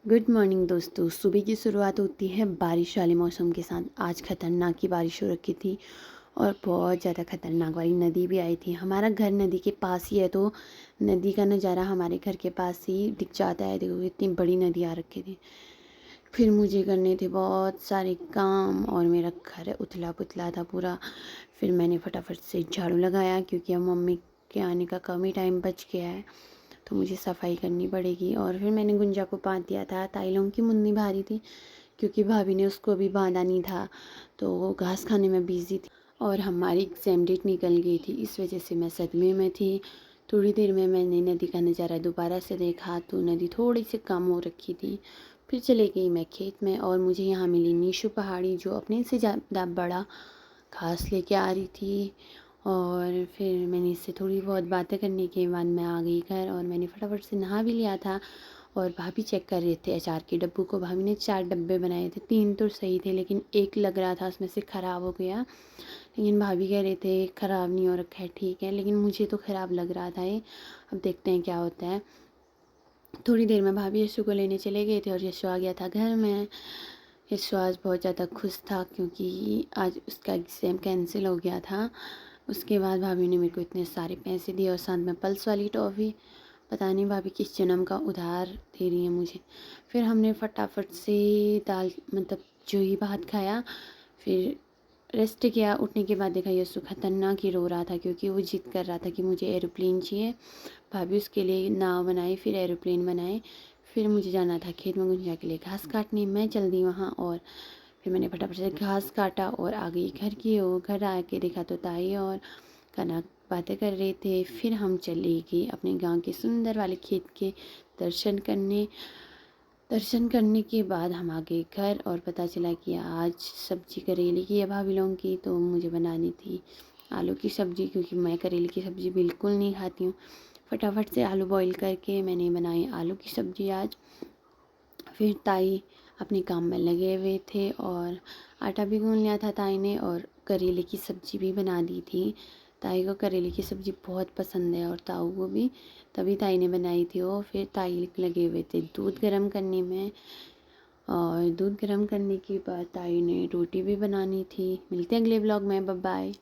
Good morning दोस्तों। सुबह की शुरुआत होती है बारिश वाले मौसम के साथ। आज खतरनाक की बारिश हो रखी थी और बहुत ज़्यादा खतरनाक वाली नदी भी आई थी। हमारा घर नदी के पास ही है, तो नदी का नज़ारा हमारे घर के पास ही दिख जाता है। देखो इतनी बड़ी नदी आ रखी थी। फिर मुझे करने थे बहुत सारे काम और मेरा घर उथला पुथला था पूरा। फिर मैंने फटाफट से झाड़ू लगाया क्योंकि अब मम्मी के आने का कम ही टाइम बच गया है, तो मुझे सफाई करनी पड़ेगी। और फिर मैंने गुंजा को बांध दिया था। ताइलों की मुन्नी भारी थी क्योंकि भाभी ने उसको अभी बांधा नहीं था, तो वो घास खाने में बिजी थी और हमारी एग्ज़ाम डेट निकल गई थी। इस वजह से मैं सदमे में थी। थोड़ी देर में मैंने नदी का नज़ारा दोबारा से देखा तो नदी थोड़ी सी कम हो रखी थी। फिर चले गई मैं खेत में और मुझे यहाँ मिली नीशू पहाड़ी, जो अपने से ज़्यादा बड़ा घास लेके आ रही थी। और फिर मैंने इससे थोड़ी बहुत बातें करने के बाद मैं आ गई घर और मैंने फटाफट से नहा भी लिया था। और भाभी चेक कर रहे थे अचार के डब्बू को। भाभी ने 4 डब्बे बनाए थे, 3 तो सही थे लेकिन एक लग रहा था उसमें से ख़राब हो गया। लेकिन भाभी कह रहे थे ख़राब नहीं हो रखा है, ठीक है, लेकिन मुझे तो ख़राब लग रहा था ये। अब देखते हैं क्या होता है। थोड़ी देर में भाभी यशु को लेने चले गए थे और यशु आ गया था घर में। यशु आज बहुत ज़्यादा खुश था क्योंकि आज उसका एग्ज़ाम कैंसिल हो गया था। उसके बाद भाभी ने मेरे को इतने सारे पैसे दिए और साथ में पल्स वाली टॉफ़ी। पता नहीं भाभी किस जन्म का उधार दे रही है मुझे। फिर हमने फटाफट से दाल मतलब जो ही भात खाया, फिर रेस्ट किया। उठने के बाद देखा यस्सु खतरनाक ही रो रहा था क्योंकि वो जिद कर रहा था कि मुझे एरोप्लेन चाहिए। भाभी उसके लिए नाव बनाई, फिर एरोप्लेन बनाए। फिर मुझे जाना था खेत में गुंजिया के लिए घास काटने। मैं चल दी वहाँ और फिर मैंने फटाफट से घास काटा और आ गई घर की ओर। घर आके देखा तो ताई और कनक बातें कर रहे थे। फिर हम चले गए अपने गांव के सुंदर वाले खेत के दर्शन करने। दर्शन करने के बाद हम आ गए घर और पता चला कि आज सब्ज़ी करेले की है भाभी लोगों की, तो मुझे बनानी थी आलू की सब्ज़ी क्योंकि मैं करेले की सब्ज़ी बिल्कुल नहीं खाती हूँ। फटाफट से आलू बॉईल करके मैंने बनाई आलू की सब्ज़ी आज। फिर ताई अपने काम में लगे हुए थे और आटा भी गूँध लिया था ताई ने और करेले की सब्ज़ी भी बना दी थी। ताई को करेले की सब्ज़ी बहुत पसंद है और ताऊ को भी, तभी ताई ने बनाई थी वो। फिर ताई लगे हुए थे दूध गर्म करने में और दूध गर्म करने के बाद ताई ने रोटी भी बनानी थी। मिलते हैं अगले ब्लॉग में, बाय बाय।